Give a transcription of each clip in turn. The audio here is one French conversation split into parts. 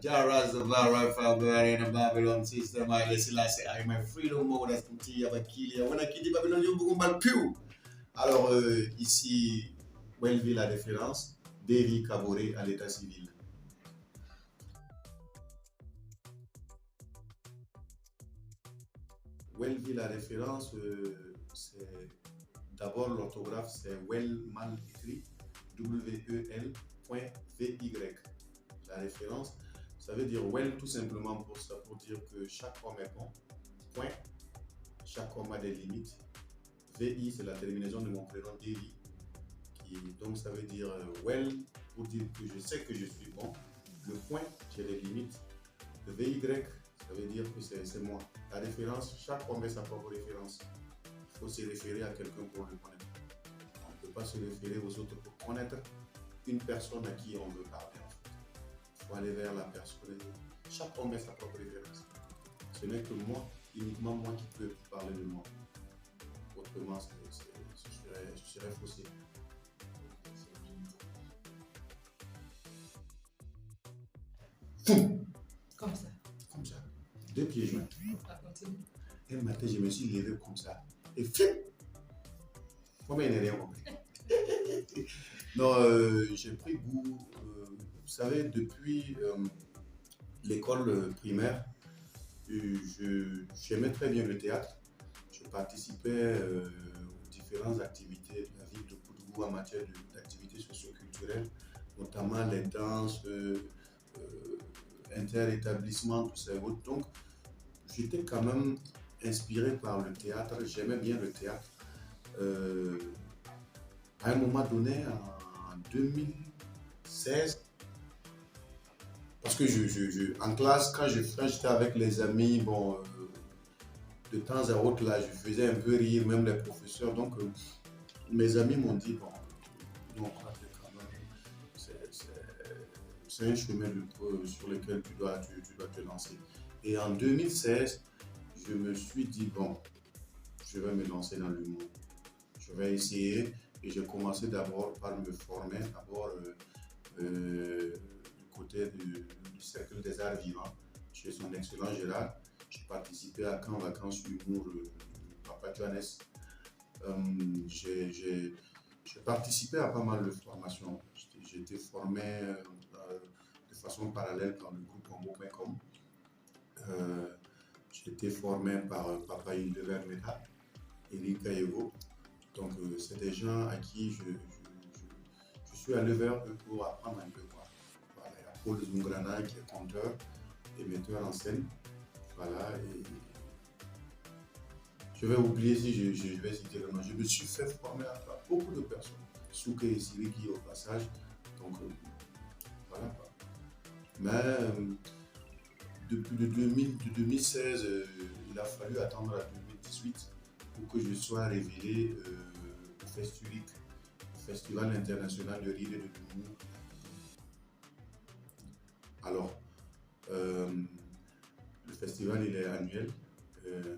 Jarazavara Fabari and Babylon system, I listen, I my freedom mode as Kuti Abakili, when I quitte Babylon, you Bugumba Pew. Alors, ici, Wellville la référence, Davy Caboret à l'état civil. Wellville la référence, c'est d'abord l'orthographe, c'est well mal écrit, W-E-L.V-Y. La référence, ça veut dire well tout simplement pour ça, pour dire que chaque homme est bon, point, chaque homme a des limites. VI, c'est la terminaison de mon prénom Davy, donc ça veut dire well, pour dire que je sais que je suis bon. Le point, j'ai des limites. Le VY, ça veut dire que c'est moi. La référence, chaque homme a sa propre référence. Il faut se référer à quelqu'un pour le connaître. On ne peut pas se référer aux autres pour connaître une personne à qui on veut parler. Il faut aller vers la personne. Chaque homme a sa propre référence. Ce n'est que moi, uniquement moi qui peux parler de moi. Autrement, je serais faussé. Comme ça. Comme ça. Deux pieds joints. Et un matin, je me suis levé comme ça. Et flip. Comment il n'est rien compris. Non, j'ai pris goût. Vous savez, depuis l'école primaire, j'aimais très bien le théâtre. Je participais aux différentes activités de la ville de Koudou en matière d'activités socio-culturelles, notamment les danses, inter-établissements, tout ça et autres. Donc, j'étais quand même inspiré par le théâtre, j'aimais bien le théâtre. À un moment donné, en 2016, parce que en classe, quand j'étais avec les amis, bon, de temps à autre, là, je faisais un peu rire, même les professeurs. Donc, mes amis m'ont dit, bon, non, quand même, c'est un chemin sur lequel tu dois te lancer. Et en 2016, je me suis dit, bon, je vais me lancer dans l'humour. Je vais essayer. Et j'ai commencé d'abord par me former, d'abord du côté du Cercle des Arts Vivants, chez son excellent Gérard. J'ai participé à Camp Vacances Humour de Papa Johannes. J'ai participé à pas mal de formations. J'ai été formé de façon parallèle par le groupe Combo.com. J'ai été formé par Papa Hildebrand Meta, Eric Kayevo. Donc, c'est des gens à qui je suis allé vers eux pour apprendre un peu. Voilà, il y a Paul Zungrana qui est conteur et metteur en scène. Voilà, et je vais oublier si je vais citer le nom. Je me suis fait former par beaucoup de personnes. Souke et Siriki au passage. Donc, voilà. Mais depuis 2016, il a fallu attendre à 2018 pour que je sois révélé au Festulic, au Festival international de rire et de l'humour. Alors, le festival il est annuel.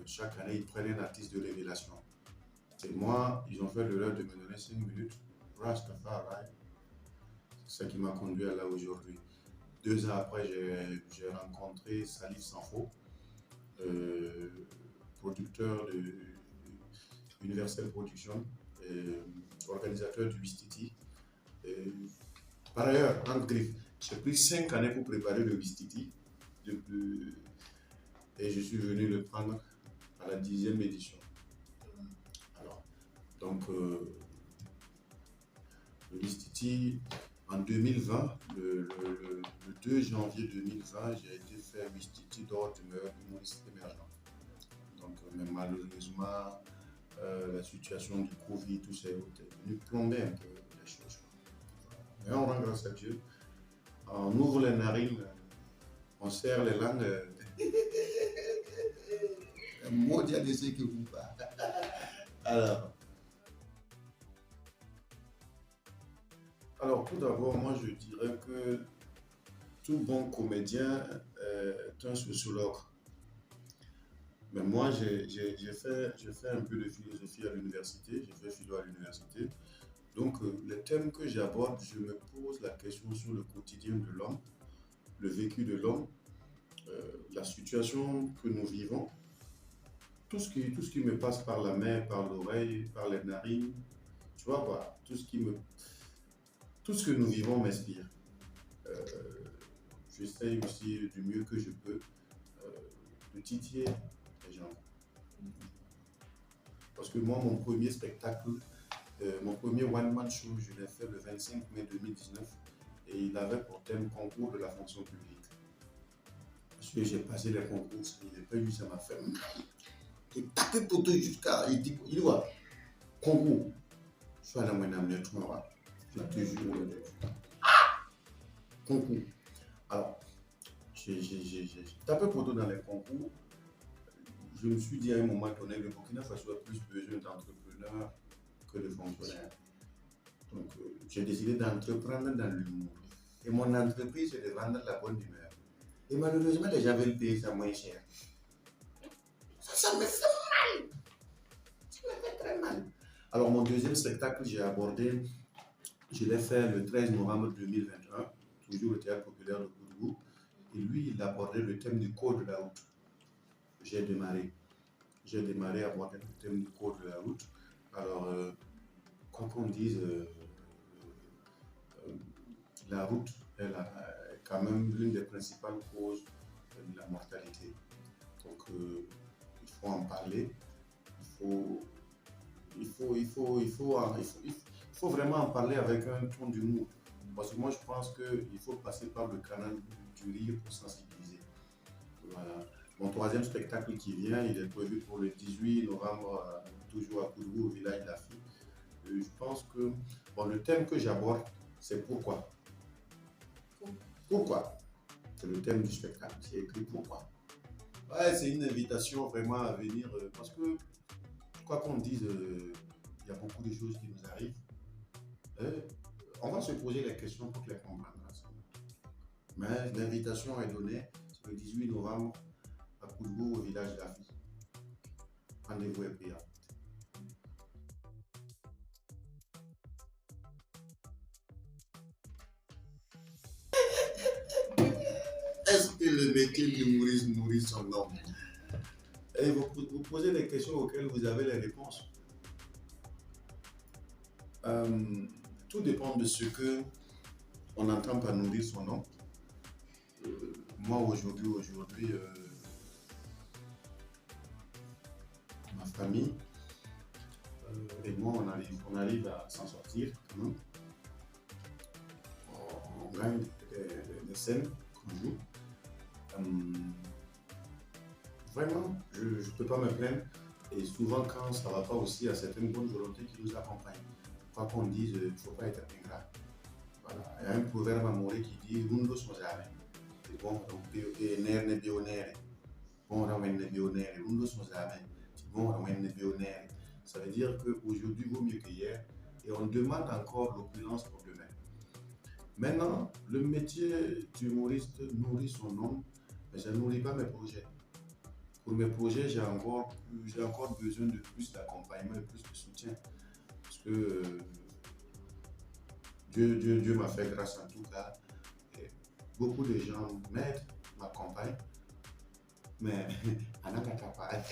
Chaque année, ils prennent un artiste de révélation. Et moi, ils ont fait l'erreur de me donner 5 minutes. Rastafari. C'est ça qui m'a conduit à là aujourd'hui. 2 ans après, j'ai rencontré Salif Sanfo, producteur de Universal Production, organisateur du Wistiti. Par ailleurs, entre griffes, j'ai pris 5 années pour préparer le Wistiti et je suis venu le prendre à la 10e édition. Alors, donc, le Wistiti, en 2020, le 2 janvier 2020, j'ai été fait Wistiti d'or du meilleur humoriste émergent. Donc, mais malheureusement, la situation du Covid, tout ça, est venu plomber un peu les choses. Mais on rend grâce à Dieu. On ouvre les narines, on serre les langues. Un mot de ce que vous parlez. Alors, tout d'abord, moi je dirais que tout bon comédien est un sociologue. Mais moi, j'ai fait un peu de philosophie à l'université, j'ai fait philo à l'université. Donc, les thèmes que j'aborde, je me pose la question sur le quotidien de l'homme le vécu de l'homme, la situation que nous vivons, tout ce qui me passe par la main, par l'oreille, par les narines, tu vois quoi, tout ce que nous vivons m'inspire. Euh, J'essaye aussi du mieux que je peux euh, de titiller les gens. Parce que moi, mon premier spectacle, mon premier one-man show, je l'ai fait le 25 mai 2019 et il avait pour thème concours de la fonction publique. Parce que j'ai passé les concours, il n'est pas eu, ça m'a fait mal. J'ai tapé pour tout jusqu'à. Il dit quoi? Concours. Je suis allé à mon ami, tu vois. Je te jure. Concours. Alors, j'ai tapé pour tout dans les concours. Je me suis dit à un moment donné, le Burkina Faso a plus besoin d'entrepreneurs que de fonctionnaires. Donc, j'ai décidé d'entreprendre dans l'humour. Et mon entreprise, c'est de vendre la bonne humeur. Et malheureusement, les gens veulent payer ça moins cher. Ça me fait mal. Ça me fait très mal. Alors, mon deuxième spectacle, je l'ai fait le 13 novembre 2021, toujours au Théâtre populaire de Kourou. Et lui, il a abordé le thème du code de la route. J'ai démarré à aborder le thème du code de la route. Alors, quoi qu'on dise, la route est quand même l'une des principales causes de la mortalité. Donc, il faut en parler. Il faut vraiment en parler avec un ton d'humour. Parce que moi, je pense qu'il faut passer par le canal du rire pour sensibiliser. Voilà. Mon troisième spectacle qui vient, il est prévu pour le 18 novembre, toujours à Kourou, au village de la Fille. Je pense que bon, le thème que j'aborde, c'est pourquoi. Pourquoi? C'est le thème du spectacle. C'est écrit pourquoi. Ouais, c'est une invitation vraiment à venir parce que, quoi qu'on dise, il y a beaucoup de choses qui nous arrivent. On va se poser les questions pour les comprendre ensemble. Mais l'invitation est donnée le 18 novembre à Kourou, au village de la Fille. Rendez-vous est payant. Est-ce que le métier d'humoriste nourrit son homme? Et vous posez des questions auxquelles vous avez les réponses. Tout dépend de ce que on entend par nourrir son homme. Moi aujourd'hui, ma famille et moi on arrive à s'en sortir quand même. On gagne des scènes qu'on joue. Vraiment, je ne peux pas me plaindre. Et souvent, quand ça ne va pas aussi, il y a certaines bonnes volontés qui nous accompagnent. Quoi qu'on dise, il ne faut pas être ingrat. Voilà. Il y a un proverbe amoureux qui dit Rundo Smozare. C'est bon, donc, nerne bionere. Bon, ramène bionere. Rundo Smozare. C'est bon, ramène bionere. Ça veut dire qu'aujourd'hui vaut mieux qu'hier. Et on demande encore l'opulence pour demain. Maintenant, le métier d'humoriste nourrit son homme, mais ça ne nourrit pas mes projets. Pour mes projets, j'ai encore besoin de plus d'accompagnement et plus de soutien. Parce que Dieu m'a fait grâce en tout cas. Et beaucoup de gens m'aident, m'accompagnent. Mais, Anakata pas.